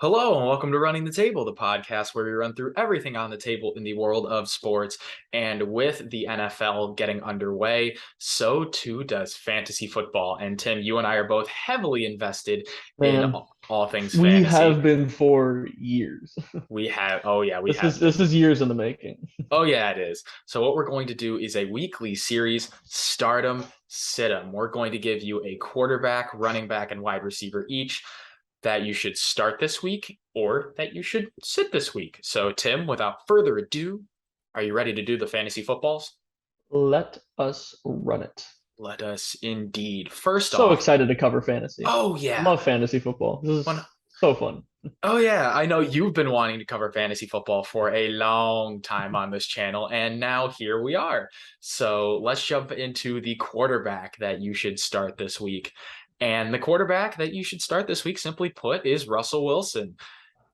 Hello and welcome to Running the Table, the podcast where we run through everything on the table in the world of sports. And with the NFL getting underway, so too does fantasy football. And Tim, you and I are both heavily invested in Man, all things we fantasy. have been for years. We have, oh yeah, we This have is been. this is years in the making. Oh yeah, it is. So what we're going to do is a weekly series, Stardom, Situm. We're going to give you a quarterback, running back, and wide receiver each that you should start this week or that you should sit this week. So, Tim, without further ado, are you ready to do the fantasy footballs? Let us run it. Let us indeed. First So off, excited to cover fantasy. oh I yeah. love fantasy football. This One, is so fun. oh yeah, I know you've been wanting to cover fantasy football for a long time on this channel, and now here we are. So let's jump into the quarterback that you should start this week. And the quarterback that you should start this week, simply put, is Russell Wilson.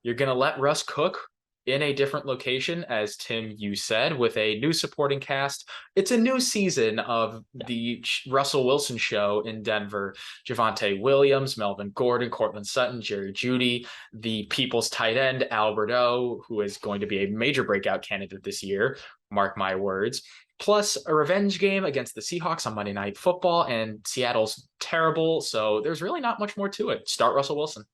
You're going to let Russ cook in a different location, as Tim, you said, with a new supporting cast. It's a new season of Yeah. the Russell Wilson show in Denver. Javonte Williams, Melvin Gordon, Cortland Sutton, Jerry Jeudy, the People's tight end, Alberto, who is going to be a major breakout candidate this year. Mark my words. Plus a revenge game against the Seahawks on Monday Night Football, and Seattle's terrible, so there's really not much more to it. Start Russell Wilson.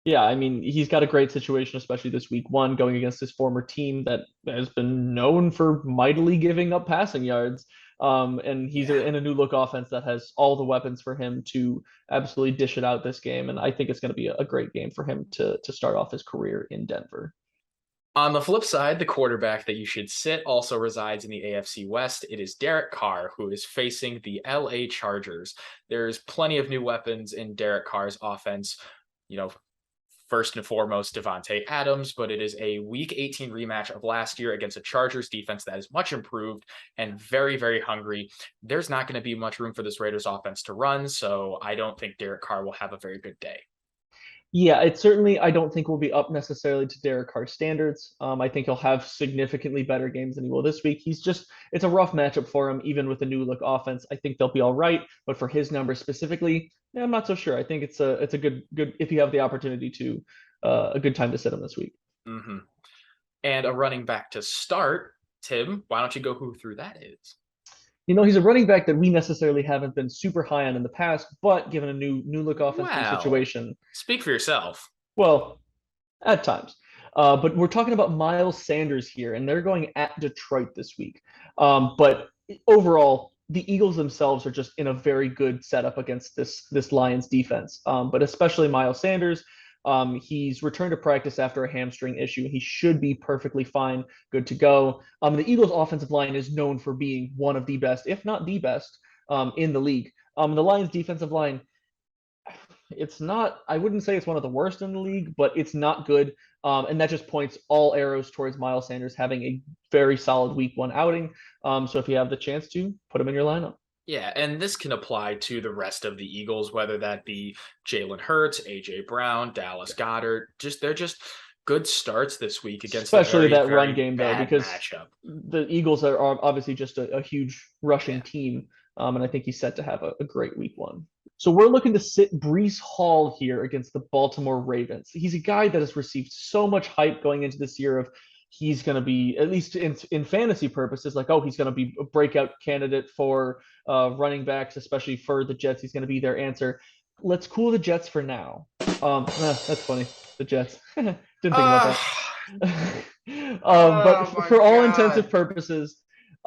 Yeah, I mean, he's got a great situation, especially this week one, going against his former team that has been known for mightily giving up passing yards. And he's Yeah. in a new look offense that has all the weapons for him to absolutely dish it out this game. And I think it's going to be a great game for him to start off his career in Denver. On the flip side, the quarterback that you should sit also resides in the AFC West. It is Derek Carr, who is facing the LA Chargers. There's plenty of new weapons in Derek Carr's offense. You know, first and foremost, Devontae Adams, but it is a Week 18 rematch of last year against a Chargers defense that is much improved and very, very hungry. There's not going to be much room for this Raiders offense to run, so I don't think Derek Carr will have a very good day. Yeah, it certainly I don't think will be up necessarily to Derek Carr's standards. I think he'll have significantly better games than he will this week. It's a rough matchup for him, even with the new look offense. I think they'll be all right, but for his numbers specifically, yeah, I'm not so sure. I think it's a good if you have the opportunity to a good time to sit him this week. Mm-hmm. And a running back to start, Tim, why don't you go who that is? He's a running back that we necessarily haven't been super high on in the past, but given a new look offense, new Well, situation, speak for yourself. well, at times. But we're talking about Miles Sanders here, and they're going at Detroit this week. But overall, the Eagles themselves are just in a very good setup against this Lions defense. But especially Miles Sanders, he's returned to practice after a hamstring issue. He should be perfectly fine, good to go. The Eagles' offensive line is known for being one of the best, if not the best, in the league. The Lions' defensive line, it's not, I wouldn't say it's one of the worst in the league, but it's not good. And that just points all arrows towards Miles Sanders having a very solid week one outing. So if you have the chance to put him in your lineup. Yeah, and this can apply to the rest of the Eagles, whether that be Jalen Hurts, AJ Brown, Dallas Yeah. Goddard. They're just good starts this week against a Especially very, that run very game, though, bad because matchup. the Eagles are obviously just a huge rushing Yeah. team. And I think he's set to have a great week one. So we're looking to sit Breece Hall here against the Baltimore Ravens. He's a guy that has received so much hype going into this year of he's going to be, at least in fantasy purposes, like, oh, he's going to be a breakout candidate for running backs, especially for the Jets. He's going to be their answer. Let's cool the Jets for now. That's funny. The Jets. Didn't think about Uh, that. But oh my for all intensive God. purposes,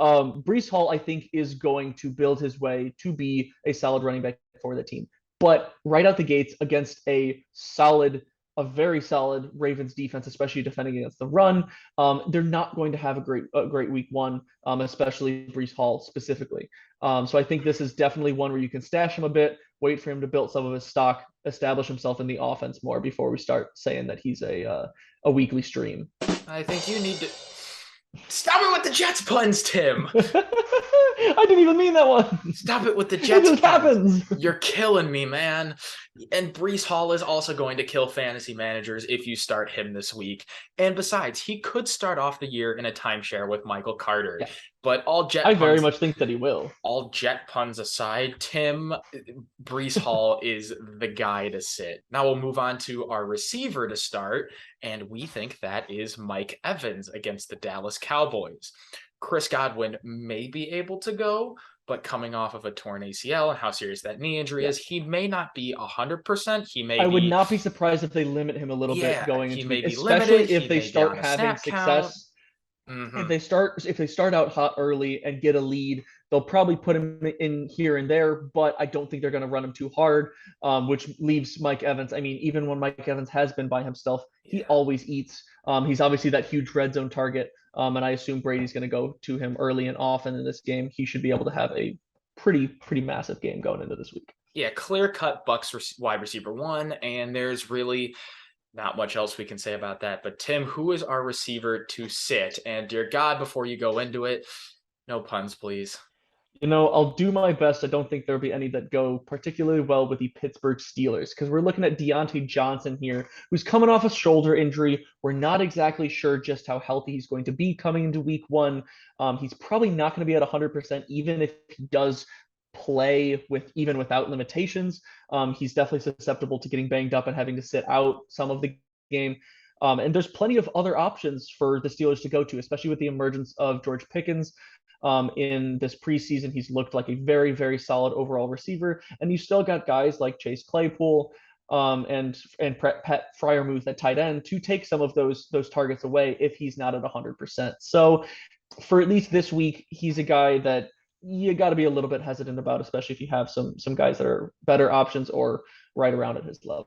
Breece Hall, I think, is going to build his way to be a solid running back for the team. But right out the gates against a very solid Ravens defense, especially defending against the run, they're not going to have a great week one, especially Breece Hall specifically. So I think this is definitely one where you can stash him a bit, wait for him to build some of his stock, establish himself in the offense more before we start saying that he's a weekly stream. I think you need to stop it with the Jets puns, Tim. I didn't even mean that one. Stop it with the It Jets just puns. happens. You're killing me, man. And Breece Hall is also going to kill fantasy managers if you start him this week. And besides, he could start off the year in a timeshare with Michael Carter. Yeah, But I very much think that he will. all jet puns aside, Tim, Breece Hall is the guy to sit. Now we'll move on to our receiver to start, and we think that is Mike Evans against the Dallas Cowboys. Chris Godwin may be able to go, but coming off of a torn ACL and how serious that knee injury Yeah. is, he may not be 100%. He may I would be, not be surprised if they limit him a little bit yeah, going he into may week, be limited. especially if He they may be on start a having snap count. success. Mm-hmm. If they start out hot early and get a lead, they'll probably put him in here and there, but I don't think they're going to run him too hard, which leaves Mike Evans. I mean, even when Mike Evans has been by himself, he Yeah. always eats. He's obviously that huge red zone target, and I assume Brady's going to go to him early and often in this game. He should be able to have a pretty massive game going into this week. Yeah, clear cut Bucks wide receiver one, and there's really not much else we can say about that. But Tim, who is our receiver to sit? And dear God, before you go into it, no puns, please. I'll do my best. I don't think there'll be any that go particularly well with the Pittsburgh Steelers because we're looking at Diontae Johnson here, who's coming off a shoulder injury. We're not exactly sure just how healthy he's going to be coming into week one. He's probably not going to be at 100%, even if he does play even without limitations. He's definitely susceptible to getting banged up and having to sit out some of the game. And there's plenty of other options for the Steelers to go to, especially with the emergence of George Pickens. In this preseason, he's looked like a very solid overall receiver, and you still got guys like Chase Claypool and Pat Fryermuth at tight end to take some of those targets away if he's not at 100%. So for at least this week, he's a guy that you got to be a little bit hesitant about, especially if you have some guys that are better options or right around at his level.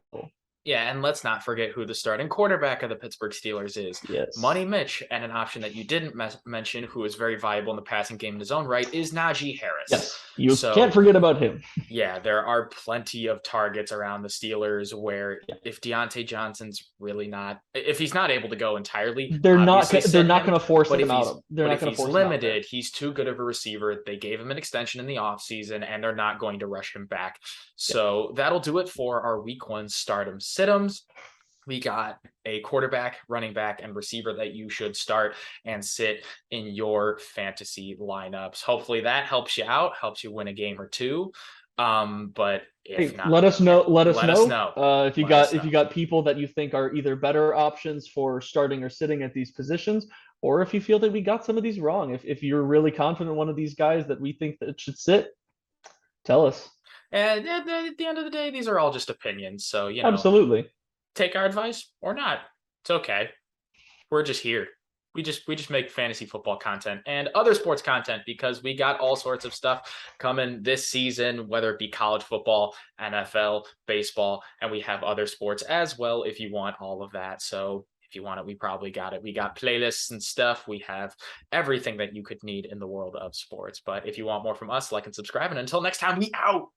Yeah, and let's not forget who the starting quarterback of the Pittsburgh Steelers is. Yes. Money Mitch, and an option that you didn't mention, who is very viable in the passing game in his own right, is Najee Harris. Yes. You can't So forget about him. yeah, there are plenty of targets around the Steelers where Yeah. if Diontae Johnson's really not, if he's not able to go entirely, They're not obviously they're sit not him. going to force But him if he's out. They're but not if going to he's force him out there. limited, he's too good of a receiver. They gave him an extension in the offseason, and they're not going to rush him back. So that'll do it for our week one stardom situms. We got a quarterback, running back, and receiver that you should start and sit in your fantasy lineups. Hopefully that helps you out, helps you win a game or two. But if Hey, not, let us know. Let us let us know know. if you Let us if know. you got people that you think are either better options for starting or sitting at these positions, or if you feel that we got some of these wrong. If you're really confident one of these guys that we think that should sit, tell us. And at the end of the day, these are all just opinions. So, Absolutely. take our advice or not. It's okay. We're just here. We just make fantasy football content and other sports content because we got all sorts of stuff coming this season, whether it be college football, NFL, baseball, and we have other sports as well if you want all of that. So if you want it, we probably got it. We got playlists and stuff. We have everything that you could need in the world of sports. But if you want more from us, like and subscribe. And until next time, we out.